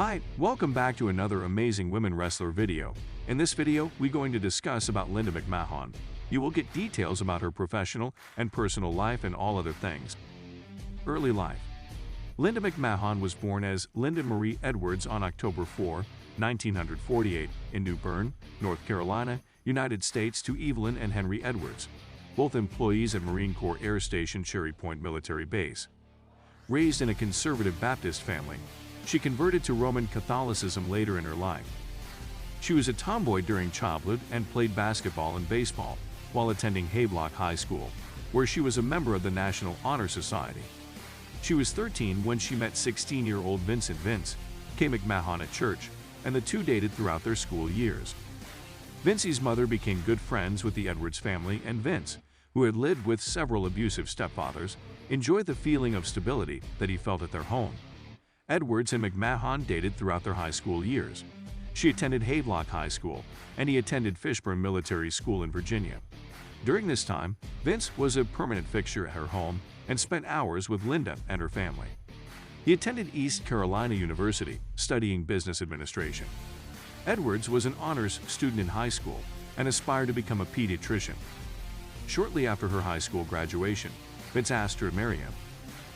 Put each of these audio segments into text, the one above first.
Hi, welcome back to another amazing women wrestler video. In this video, we're going to discuss about Linda McMahon. You will get details about her professional and personal life and all other things. Early life. Linda McMahon was born as Linda Marie Edwards on October 4, 1948, in New Bern, North Carolina, United States to Evelyn and Henry Edwards, both employees at Marine Corps Air Station Cherry Point Military Base. Raised in a conservative Baptist family, she converted to Roman Catholicism later in her life. She was a tomboy during childhood and played basketball and baseball while attending Havelock High School, where she was a member of the National Honor Society. She was 13 when she met 16-year-old Vincent "Vince" K. McMahon at church, and the two dated throughout their school years. Vincey's mother became good friends with the Edwards family, and Vince, who had lived with several abusive stepfathers, enjoyed the feeling of stability that he felt at their home. Edwards and McMahon dated throughout their high school years. She attended Havelock High School, and he attended Fishburne Military School in Virginia. During this time, Vince was a permanent fixture at her home and spent hours with Linda and her family. He attended East Carolina University, studying business administration. Edwards was an honors student in high school and aspired to become a pediatrician. Shortly after her high school graduation, Vince asked her to marry him.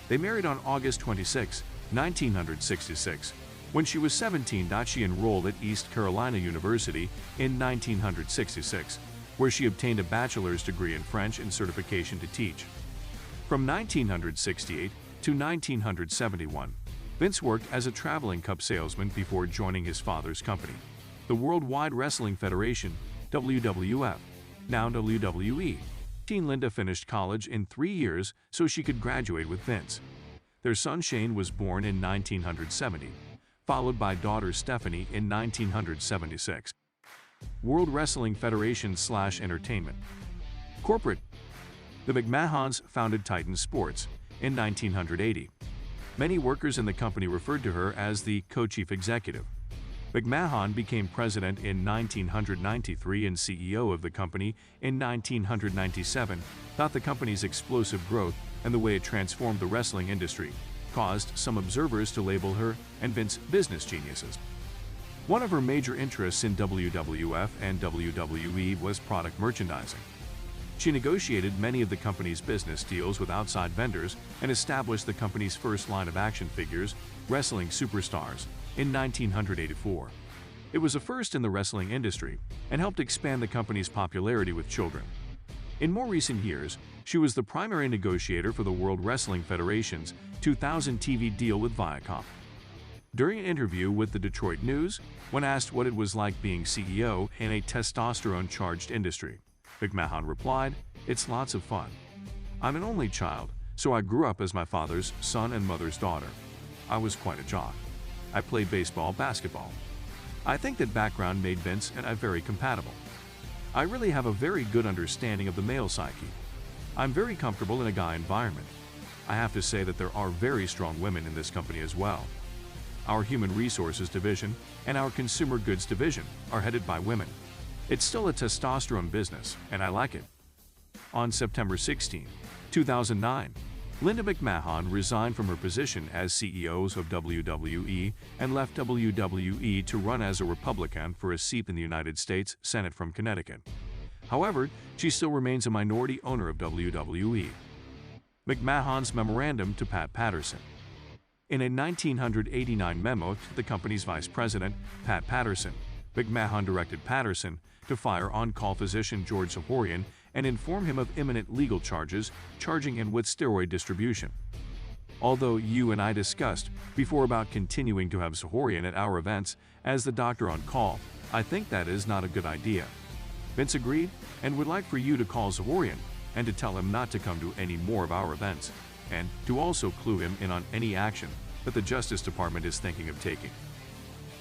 They married on August 26, 1966. When she was 17, she enrolled at East Carolina University in 1966, where she obtained a bachelor's degree in French and certification to teach. From 1968 to 1971, Vince worked as a traveling cup salesman before joining his father's company, the Worldwide Wrestling Federation, WWF, now WWE. Teen Linda finished college in 3 years so she could graduate with Vince. Their son Shane was born in 1970, followed by daughter Stephanie in 1976. World Wrestling Federation/Entertainment. Corporate. The McMahons founded Titan Sports in 1980. Many workers in the company referred to her as the co-chief executive. McMahon became president in 1993 and CEO of the company in 1997, thought the company's explosive growth and the way it transformed the wrestling industry caused some observers to label her and Vince business geniuses. One of her major interests in WWF and WWE was product merchandising. She negotiated many of the company's business deals with outside vendors and established the company's first line of action figures, Wrestling Superstars, in 1984. It was a first in the wrestling industry and helped expand the company's popularity with children. In more recent years, she was the primary negotiator for the World Wrestling Federation's 2000 TV deal with Viacom. During an interview with the Detroit News, when asked what it was like being CEO in a testosterone-charged industry, McMahon replied, "It's lots of fun. I'm an only child, so I grew up as my father's son and mother's daughter. I was quite a jock. I played baseball, basketball. I think that background made Vince and I very compatible. I really have a very good understanding of the male psyche. I'm very comfortable in a guy environment. I have to say that there are very strong women in this company as well. Our Human Resources Division and our Consumer Goods Division are headed by women. It's still a testosterone business, and I like it." On September 16, 2009, Linda McMahon resigned from her position as CEO of WWE and left WWE to run as a Republican for a seat in the United States Senate from Connecticut. However, she still remains a minority owner of WWE. McMahon's memorandum to Pat Patterson. In a 1989 memo to the company's vice president, Pat Patterson, McMahon directed Patterson to fire on-call physician George Sahorian and inform him of imminent legal charges charging him with steroid distribution. "Although you and I discussed before about continuing to have Sahorian at our events as the doctor on call, I think that is not a good idea. Vince agreed and would like for you to call Sahorian and to tell him not to come to any more of our events, and to also clue him in on any action that the Justice Department is thinking of taking."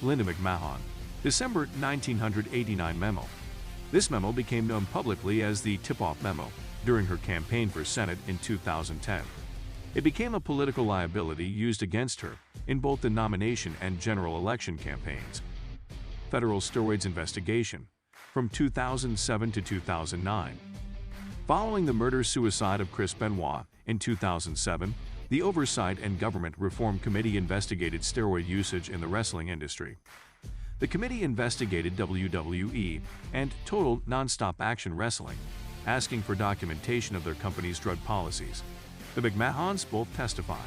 Linda McMahon. December 1989 memo. This memo became known publicly as the tip-off memo during her campaign for Senate in 2010. It became a political liability used against her in both the nomination and general election campaigns. Federal steroids investigation from 2007 to 2009. Following the murder-suicide of Chris Benoit in 2007, The Oversight and Government Reform Committee investigated steroid usage in the wrestling industry. The committee investigated WWE and Total Nonstop Action Wrestling, asking for documentation of their company's drug policies. The McMahons both testified.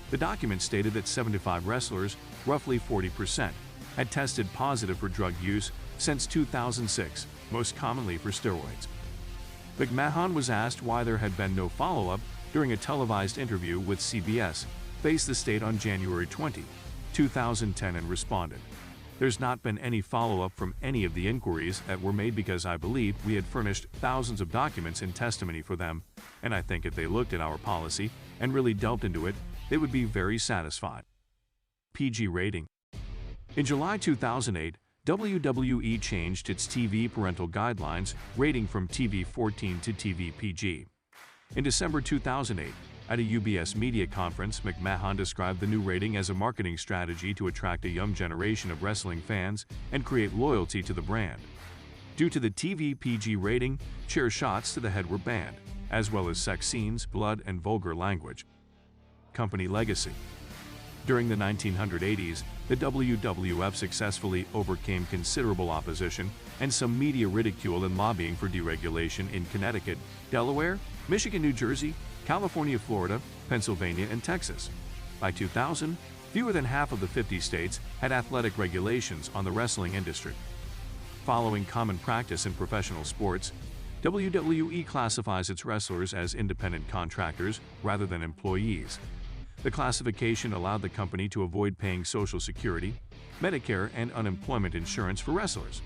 The document stated that 75 wrestlers, roughly 40%, had tested positive for drug use since 2006, most commonly for steroids. McMahon was asked why there had been no follow-up during a televised interview with CBS, Face the State on January 20, 2010, and responded, "There's not been any follow-up from any of the inquiries that were made because I believe we had furnished thousands of documents in testimony for them, and I think if they looked at our policy and really delved into it, they would be very satisfied." PG rating. In July 2008, WWE changed its TV parental guidelines rating from TV 14 to TV PG. In December 2008, at a UBS media conference, McMahon described the new rating as a marketing strategy to attract a young generation of wrestling fans and create loyalty to the brand. Due to the TV PG rating, chair shots to the head were banned, as well as sex scenes, blood, and vulgar language. Company legacy. During the 1980s, the WWF successfully overcame considerable opposition and some media ridicule and lobbying for deregulation in Connecticut, Delaware, Michigan, New Jersey, California, Florida, Pennsylvania, and Texas. By 2000, fewer than half of the 50 states had athletic regulations on the wrestling industry. Following common practice in professional sports, WWE classifies its wrestlers as independent contractors rather than employees. The classification allowed the company to avoid paying Social Security, Medicare, and unemployment insurance for wrestlers.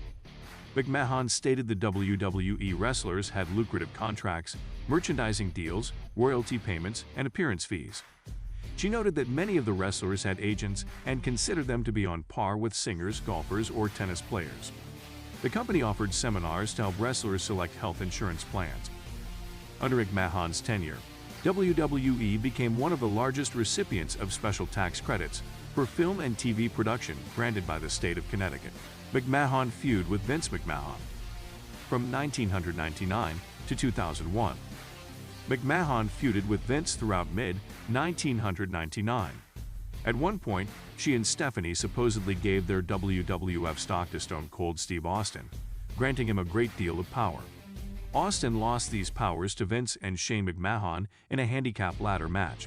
McMahon stated the WWE wrestlers had lucrative contracts, merchandising deals, royalty payments, and appearance fees. She noted that many of the wrestlers had agents and considered them to be on par with singers, golfers, or tennis players. The company offered seminars to help wrestlers select health insurance plans. Under McMahon's tenure, WWE became one of the largest recipients of special tax credits for film and TV production granted by the state of Connecticut. McMahon feud with Vince McMahon. From 1999 to 2001, McMahon feuded with Vince throughout mid-1999. At one point, she and Stephanie supposedly gave their WWF stock to Stone Cold Steve Austin, granting him a great deal of power. Austin lost these powers to Vince and Shane McMahon in a handicap ladder match.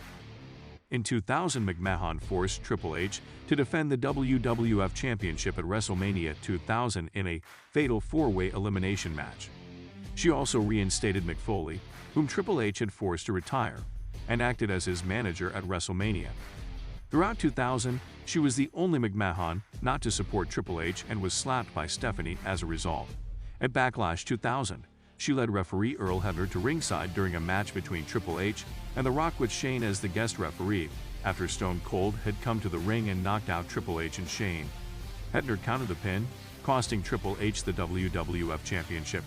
In 2000, McMahon forced Triple H to defend the WWF Championship at WrestleMania 2000 in a fatal four-way elimination match. She also reinstated Mick Foley, whom Triple H had forced to retire, and acted as his manager at WrestleMania. Throughout 2000, she was the only McMahon not to support Triple H and was slapped by Stephanie as a result. At Backlash 2000, she led referee Earl Hebner to ringside during a match between Triple H and The Rock with Shane as the guest referee after Stone Cold had come to the ring and knocked out Triple H and Shane. Hebner countered the pin, costing Triple H the WWF Championship.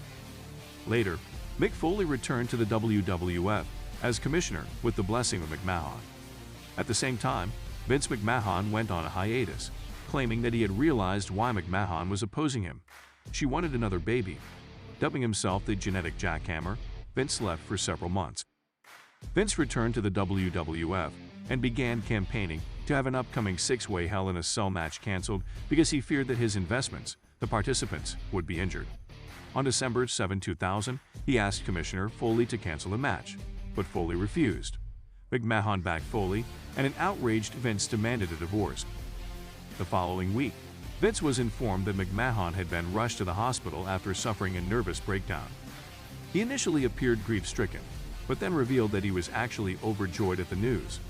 Later, Mick Foley returned to the WWF as commissioner with the blessing of McMahon. At the same time, Vince McMahon went on a hiatus, claiming that he had realized why McMahon was opposing him. She wanted another baby. Dubbing himself the genetic jackhammer, Vince left for several months. Vince returned to the WWF and began campaigning to have an upcoming six-way Hell in a Cell match canceled because he feared that his investments, the participants, would be injured. On December 7, 2000, he asked Commissioner Foley to cancel the match, but Foley refused. McMahon backed Foley, and an outraged Vince demanded a divorce. The following week, Vince was informed that McMahon had been rushed to the hospital after suffering a nervous breakdown. He initially appeared grief-stricken, but then revealed that he was actually overjoyed at the news.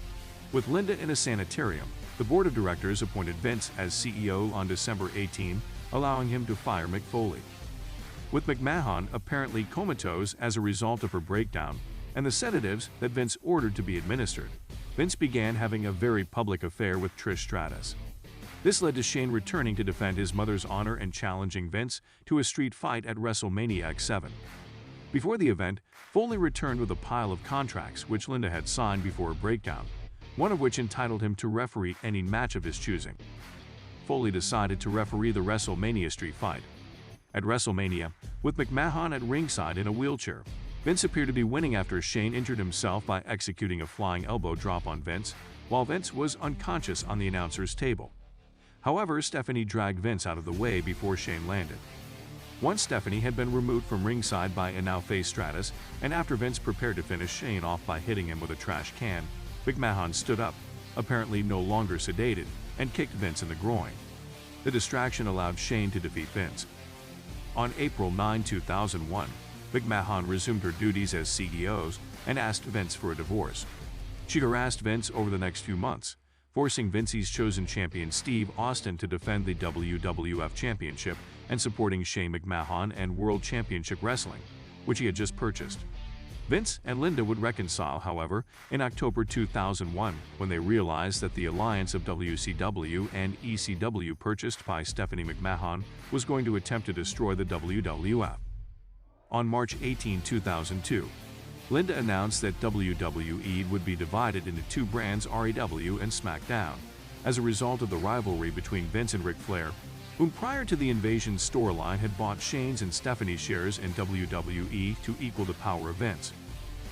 With Linda in a sanitarium, the board of directors appointed Vince as CEO on December 18, allowing him to fire Mick Foley. With McMahon apparently comatose as a result of her breakdown and the sedatives that Vince ordered to be administered, Vince began having a very public affair with Trish Stratus. This led to Shane returning to defend his mother's honor and challenging Vince to a street fight at WrestleMania X-Seven. Before the event, Foley returned with a pile of contracts which Linda had signed before her breakdown, one of which entitled him to referee any match of his choosing. Foley decided to referee the WrestleMania street fight. At WrestleMania, with McMahon at ringside in a wheelchair, Vince appeared to be winning after Shane injured himself by executing a flying elbow drop on Vince, while Vince was unconscious on the announcer's table. However, Stephanie dragged Vince out of the way before Shane landed. Once Stephanie had been removed from ringside by a now-face Stratus, and after Vince prepared to finish Shane off by hitting him with a trash can, McMahon stood up, apparently no longer sedated, and kicked Vince in the groin. The distraction allowed Shane to defeat Vince. On April 9, 2001, McMahon resumed her duties as CEO and asked Vince for a divorce. She harassed Vince over the next few months, forcing Vince's chosen champion Steve Austin to defend the WWF Championship and supporting Shane McMahon and World Championship Wrestling, which he had just purchased. Vince and Linda would reconcile, however, in October 2001 when they realized that the alliance of WCW and ECW purchased by Stephanie McMahon was going to attempt to destroy the WWF. On March 18, 2002, Linda announced that WWE would be divided into two brands, RAW and Smackdown, as a result of the rivalry between Vince and Ric Flair, whom prior to the Invasion storyline had bought Shane's and Stephanie's shares in WWE to equal the power of Vince.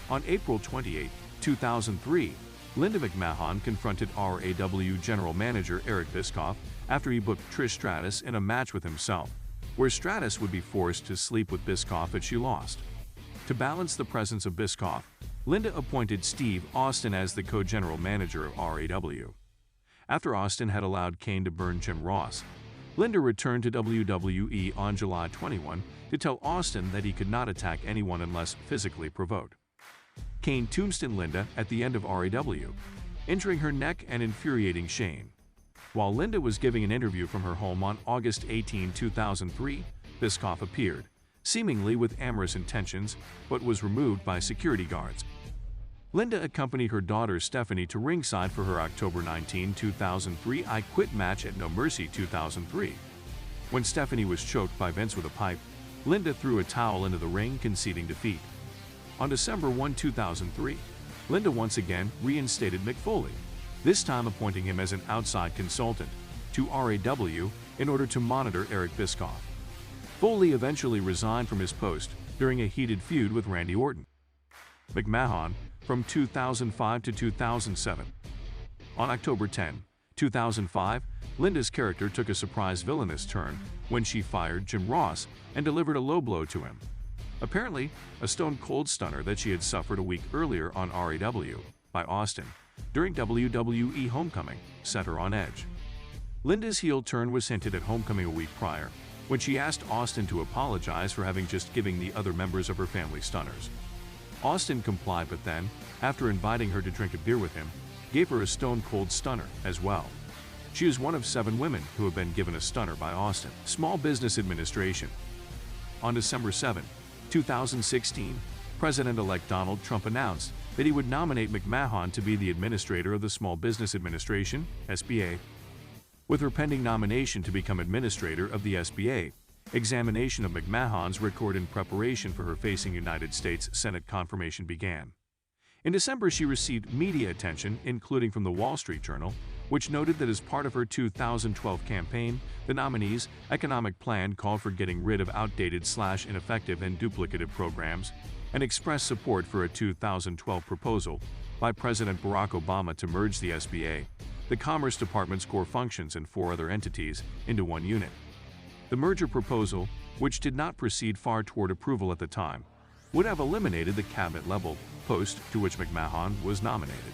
On April 28, 2003, Linda McMahon confronted RAW General Manager Eric Bischoff after he booked Trish Stratus in a match with himself, where Stratus would be forced to sleep with Bischoff if she lost. To balance the presence of Bischoff, Linda appointed Steve Austin as the co-general manager of RAW. After Austin had allowed Kane to burn Jim Ross, Linda returned to WWE on July 21 to tell Austin that he could not attack anyone unless physically provoked. Kane tombstone Linda at the end of RAW, injuring her neck and infuriating Shane. While Linda was giving an interview from her home on August 18, 2003, Bischoff appeared, seemingly with amorous intentions, but was removed by security guards. Linda accompanied her daughter Stephanie to ringside for her October 19, 2003 I Quit match at No Mercy 2003. When Stephanie was choked by Vince with a pipe, Linda threw a towel into the ring, conceding defeat. On December 1, 2003, Linda once again reinstated Mick Foley, this time appointing him as an outside consultant to RAW in order to monitor Eric Bischoff. Foley eventually resigned from his post during a heated feud with Randy Orton. McMahon from 2005 to 2007. On October 10, 2005, Linda's character took a surprise villainous turn when she fired Jim Ross and delivered a low blow to him. Apparently, a stone-cold stunner that she had suffered a week earlier on RAW by Austin during WWE Homecoming set her on edge. Linda's heel turn was hinted at Homecoming a week prior, when she asked Austin to apologize for having just given the other members of her family stunners. Austin complied, but then, after inviting her to drink a beer with him, gave her a stone-cold stunner as well. She is one of 7 women who have been given a stunner by Austin. Small Business Administration. On December 7, 2016, President-elect Donald Trump announced that he would nominate McMahon to be the administrator of the Small Business Administration, SBA. With her pending nomination to become administrator of the SBA, examination of McMahon's record in preparation for her facing United States Senate confirmation began. In December, she received media attention, including from the Wall Street Journal, which noted that as part of her 2012 campaign, the nominee's economic plan called for getting rid of outdated/ineffective and duplicative programs and expressed support for a 2012 proposal by President Barack Obama to merge the SBA, the Commerce Department's core functions, and 4 other entities into one unit. The merger proposal, which did not proceed far toward approval at the time, would have eliminated the cabinet-level post to which McMahon was nominated.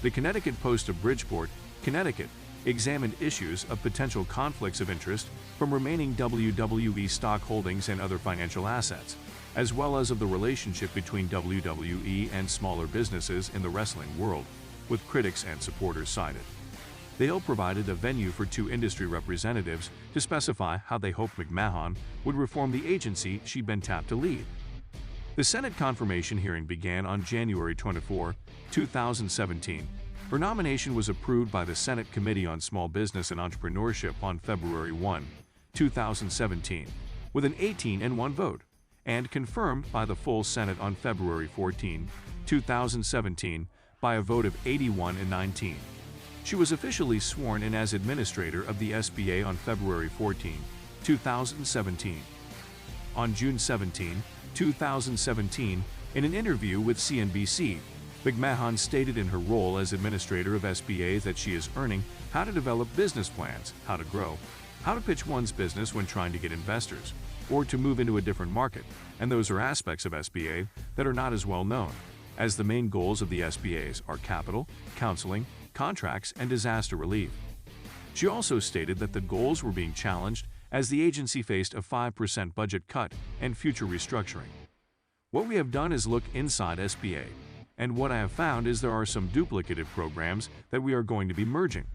The Connecticut Post of Bridgeport, Connecticut, examined issues of potential conflicts of interest from remaining WWE stock holdings and other financial assets, as well as of the relationship between WWE and smaller businesses in the wrestling world, with critics and supporters cited. They all provided a venue for 2 industry representatives to specify how they hoped McMahon would reform the agency she'd been tapped to lead. The Senate confirmation hearing began on January 24, 2017. Her nomination was approved by the Senate Committee on Small Business and Entrepreneurship on February 1, 2017, with an 18-1 vote, and confirmed by the full Senate on February 14, 2017, by a vote of 81-19. She was officially sworn in as administrator of the SBA on February 14, 2017. On June 17, 2017, in an interview with CNBC, McMahon stated in her role as administrator of SBA that she is learning how to develop business plans, how to grow, how to pitch one's business when trying to get investors, or to move into a different market, and those are aspects of SBA that are not as well known, as the main goals of the SBAs are capital, counseling, contracts, and disaster relief. She also stated that the goals were being challenged as the agency faced a 5% budget cut and future restructuring. What we have done is look inside SBA, and what I have found is there are some duplicative programs that we are going to be merging.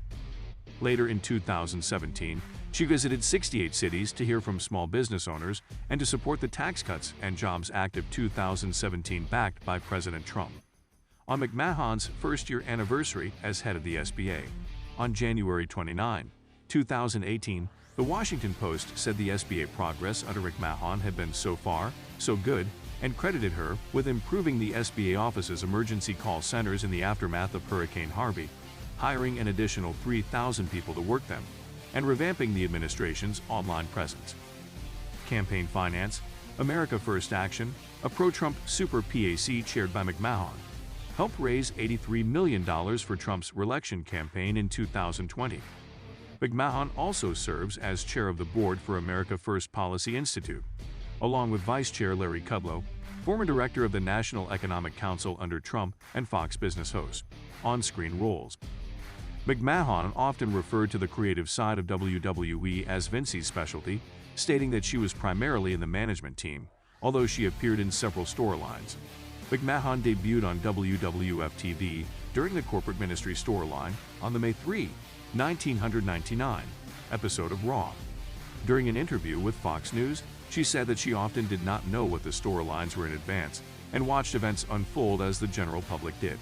Later in 2017, she visited 68 cities to hear from small business owners and to support the Tax Cuts and Jobs Act of 2017 backed by President Trump. On McMahon's first-year anniversary as head of the SBA, on January 29, 2018, The Washington Post said the SBA progress under McMahon had been so far, so good, and credited her with improving the SBA office's emergency call centers in the aftermath of Hurricane Harvey, hiring an additional 3,000 people to work them, and revamping the administration's online presence. Campaign finance, America First Action, a pro-Trump super PAC chaired by McMahon, helped raise $83 million for Trump's re-election campaign in 2020. McMahon also serves as chair of the board for America First Policy Institute, along with Vice Chair Larry Kudlow, former director of the National Economic Council under Trump and Fox Business host, on-screen roles. McMahon often referred to the creative side of WWE as Vince's specialty, stating that she was primarily in the management team, although she appeared in several storylines. McMahon debuted on WWF-TV during the Corporate Ministry storyline on the May 3, 1999 episode of Raw. During an interview with Fox News, she said that she often did not know what the storylines were in advance and watched events unfold as the general public did.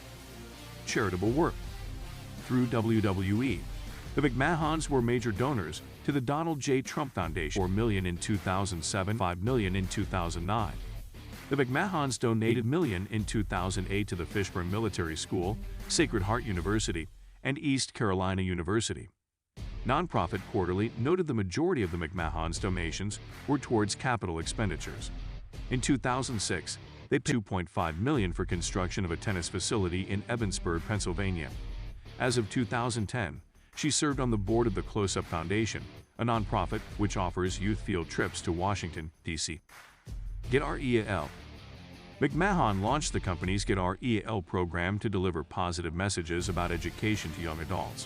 Charitable work. Through WWE, the McMahons were major donors to the Donald J. Trump Foundation, $4 million in 2007, $5 million in 2009. The McMahons donated $1 million in 2008 to the Fishburne Military School, Sacred Heart University, and East Carolina University. Nonprofit Quarterly noted the majority of the McMahons' donations were towards capital expenditures. In 2006, they paid $2.5 million for construction of a tennis facility in Evansburg, Pennsylvania. As of 2010, she served on the board of the Close-Up Foundation, a nonprofit which offers youth field trips to Washington, D.C. Get Our EAL. McMahon launched the company's Get Our EAL program to deliver positive messages about education to young adults.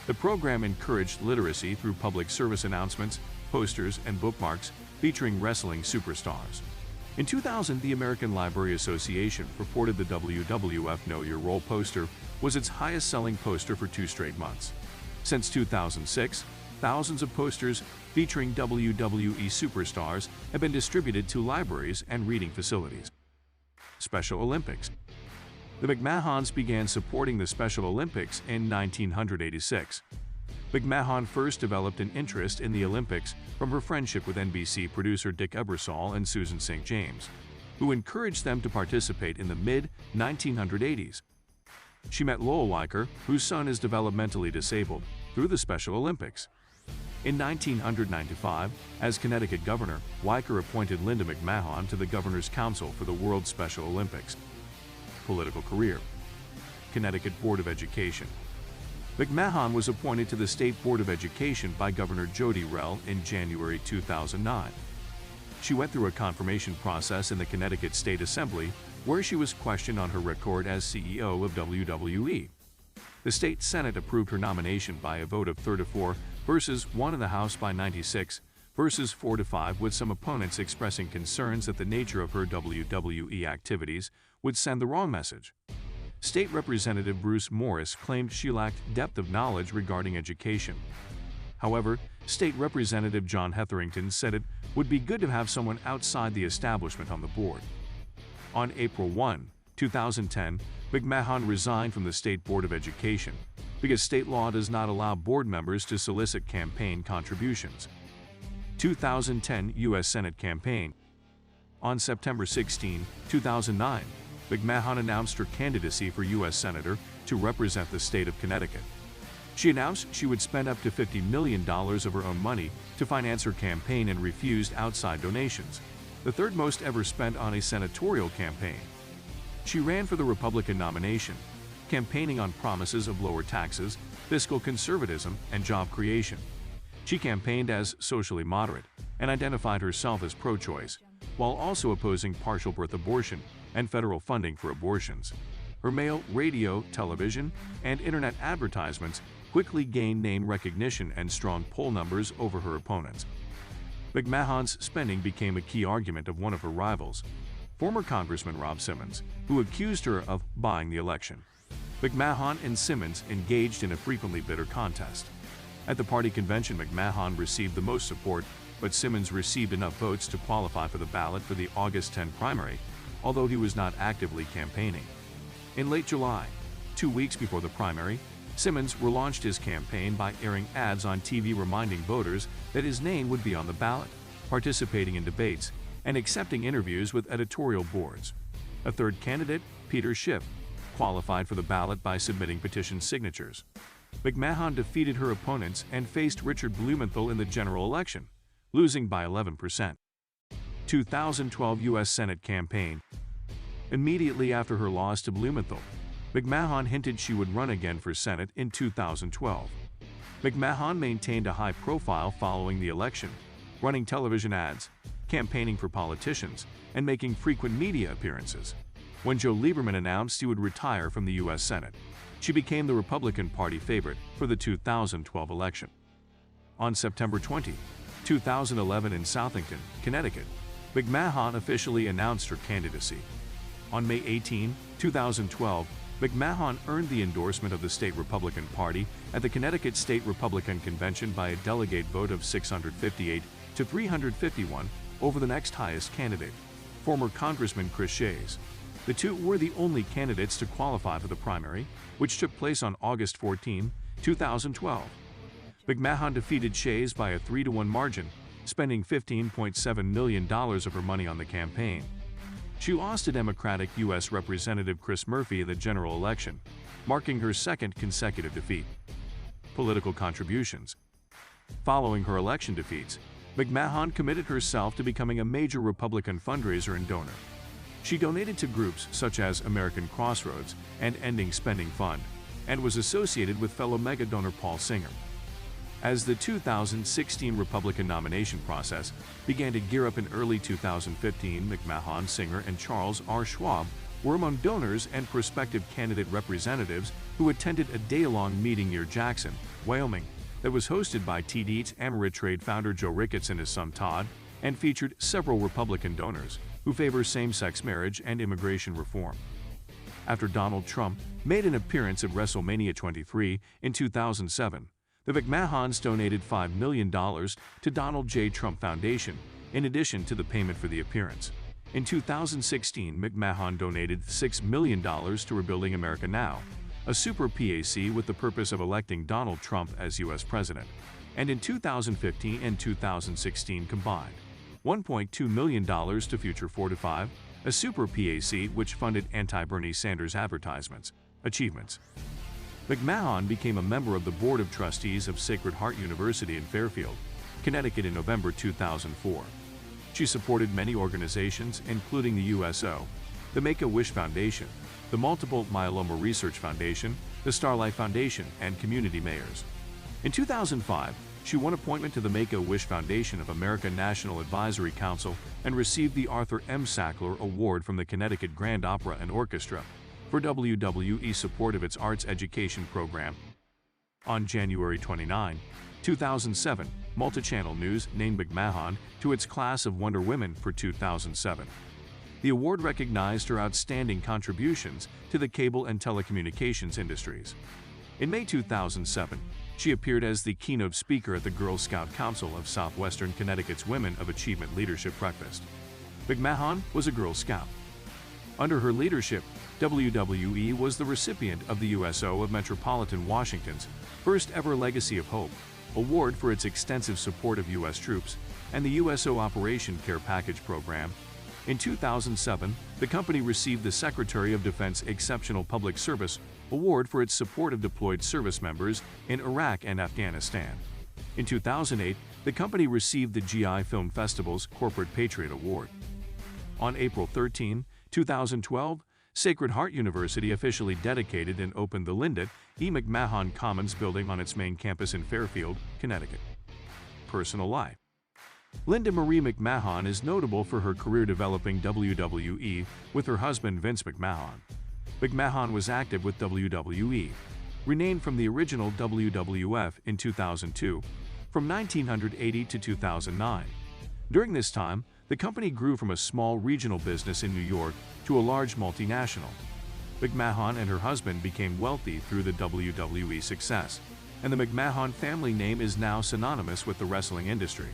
The program encouraged literacy through public service announcements, posters, and bookmarks featuring wrestling superstars. In 2000, the American Library Association reported the WWF Know Your Role poster was its highest-selling poster for 2 straight months. Since 2006, thousands of posters featuring WWE superstars have been distributed to libraries and reading facilities. Special Olympics. The McMahons began supporting the Special Olympics in 1986. McMahon first developed an interest in the Olympics from her friendship with NBC producer Dick Ebersol and Susan St. James, who encouraged them to participate in the mid-1980s. She met Lowell Weicker, whose son is developmentally disabled, through the Special Olympics. In 1995, as Connecticut governor, Weicker appointed Linda McMahon to the Governor's Council for the World Special Olympics. Political career. Connecticut Board of Education. McMahon was appointed to the State Board of Education by Governor Jody Rell in January 2009. She went through a confirmation process in the Connecticut State Assembly, where she was questioned on her record as CEO of WWE. The state Senate approved her nomination by a vote of 3-4 versus 1 in the House by 96 versus 4-5, with some opponents expressing concerns that the nature of her WWE activities would send the wrong message. State Representative Bruce Morris claimed she lacked depth of knowledge regarding education. However, State Representative John Hetherington said it would be good to have someone outside the establishment on the board. On April 1, 2010, McMahon resigned from the State Board of Education because state law does not allow board members to solicit campaign contributions. 2010 U.S. Senate campaign. On September 16, 2009, McMahon announced her candidacy for U.S. Senator to represent the state of Connecticut. She announced she would spend up to $50 million of her own money to finance her campaign and refused outside donations. the third most ever spent on a senatorial campaign. She ran for the Republican nomination, campaigning on promises of lower taxes, fiscal conservatism, and job creation. She campaigned as socially moderate and identified herself as pro-choice, while also opposing partial birth abortion and federal funding for abortions. Her mail, radio, television, and internet advertisements quickly gained name recognition and strong poll numbers over her opponents. McMahon's spending became a key argument of one of her rivals, former Congressman Rob Simmons, who accused her of buying the election. McMahon and Simmons engaged in a frequently bitter contest. At the party convention, McMahon received the most support, but Simmons received enough votes to qualify for the ballot for the August 10 primary, although he was not actively campaigning. In late July, 2 weeks before the primary, Simmons relaunched his campaign by airing ads on TV reminding voters that his name would be on the ballot, participating in debates, and accepting interviews with editorial boards. A third candidate, Peter Schiff, qualified for the ballot by submitting petition signatures. McMahon defeated her opponents and faced Richard Blumenthal in the general election, losing by 11%. 2012 U.S. Senate campaign. Immediately after her loss to Blumenthal, McMahon hinted she would run again for Senate in 2012. McMahon maintained a high profile following the election, running television ads, campaigning for politicians, and making frequent media appearances. When Joe Lieberman announced he would retire from the U.S. Senate, she became the Republican Party favorite for the 2012 election. On September 20, 2011 in Southington, Connecticut, McMahon officially announced her candidacy. On May 18, 2012, McMahon earned the endorsement of the state Republican Party at the Connecticut State Republican Convention by a delegate vote of 658 to 351 over the next highest candidate, former Congressman Chris Shays. The two were the only candidates to qualify for the primary, which took place on August 14, 2012. McMahon defeated Shays by a 3-to-1 margin, spending $15.7 million of her money on the campaign. She lost to Democratic U.S. Representative Chris Murphy in the general election, marking her second consecutive defeat. Political contributions. Following her election defeats, McMahon committed herself to becoming a major Republican fundraiser and donor. She donated to groups such as American Crossroads and Ending Spending Fund, and was associated with fellow mega-donor Paul Singer. As the 2016 Republican nomination process began to gear up in early 2015, McMahon, Singer, and Charles R. Schwab were among donors and prospective candidate representatives who attended a day-long meeting near Jackson, Wyoming, that was hosted by TD's Ameritrade founder Joe Ricketts and his son Todd, and featured several Republican donors who favor same-sex marriage and immigration reform. After Donald Trump made an appearance at WrestleMania 23 in 2007, the McMahons donated $5 million to Donald J. Trump Foundation, in addition to the payment for the appearance. In 2016, McMahon donated $6 million to Rebuilding America Now, a super PAC with the purpose of electing Donald Trump as U.S. President, and in 2015 and 2016 combined, $1.2 million to Future Fortify, a super PAC which funded anti-Bernie Sanders advertisements. Achievements. McMahon became a member of the Board of Trustees of Sacred Heart University in Fairfield, Connecticut in November 2004. She supported many organizations, including the USO, the Make-A-Wish Foundation, the Multiple Myeloma Research Foundation, the Starlight Foundation, and Community Mayors. In 2005, she won appointment to the Make-A-Wish Foundation of America National Advisory Council and received the Arthur M. Sackler Award from the Connecticut Grand Opera and Orchestra for WWE support of its arts education program. On January 29, 2007, Multichannel News named McMahon to its class of Wonder Women for 2007. The award recognized her outstanding contributions to the cable and telecommunications industries. In May 2007, she appeared as the keynote speaker at the Girl Scout Council of Southwestern Connecticut's Women of Achievement Leadership Breakfast. McMahon was a Girl Scout. Under her leadership, WWE was the recipient of the USO of Metropolitan Washington's first ever Legacy of Hope award for its extensive support of U.S. troops and the USO Operation Care Package program. In 2007, the company received the Secretary of Defense Exceptional Public Service Award for its support of deployed service members in Iraq and Afghanistan. In 2008, the company received the GI Film Festival's Corporate Patriot Award. On April 13, 2012, Sacred Heart University officially dedicated and opened the Linda McMahon Commons building on its main campus in Fairfield, Connecticut. Personal life. Linda Marie McMahon is notable for her career developing WWE with her husband Vince McMahon. McMahon was active with WWE, renamed from the original WWF in 2002, from 1980 to 2009. During this time, the company grew from a small regional business in New York to a large multinational. McMahon and her husband became wealthy through the WWE success, and the McMahon family name is now synonymous with the wrestling industry.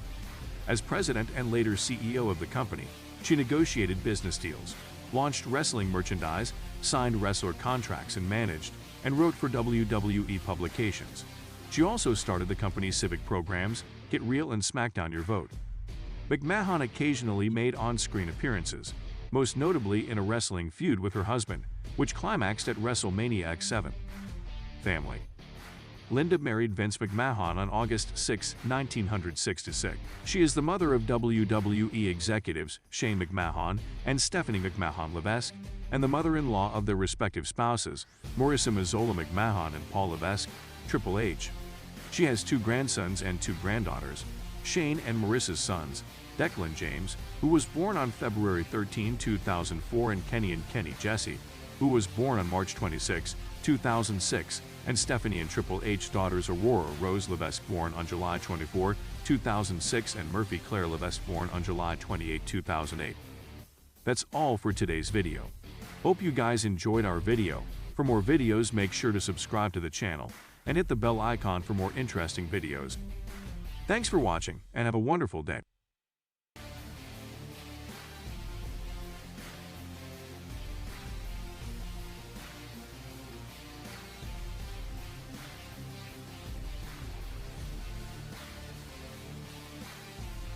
As president and later CEO of the company, she negotiated business deals, launched wrestling merchandise, signed wrestler contracts and managed, and wrote for WWE publications. She also started the company's civic programs, Get Real and Smackdown Your Vote. McMahon occasionally made on-screen appearances, most notably in a wrestling feud with her husband, which climaxed at WrestleMania X-Seven. Family. Linda married Vince McMahon on August 6, 1966. She is the mother of WWE executives Shane McMahon and Stephanie McMahon Levesque, and the mother-in-law of their respective spouses, Marissa Mazzola McMahon and Paul Levesque, Triple H. She has 2 grandsons and 2 granddaughters, Shane and Marissa's sons, Declan James, who was born on February 13, 2004, and Kenny Jesse, who was born on March 26, 2006, and Stephanie and Triple H daughters Aurora Rose Levesque, born on July 24, 2006, and Murphy Claire Levesque, born on July 28, 2008. That's all for today's video. Hope you guys enjoyed our video. For more videos, make sure to subscribe to the channel and hit the bell icon for more interesting videos. Thanks for watching and have a wonderful day.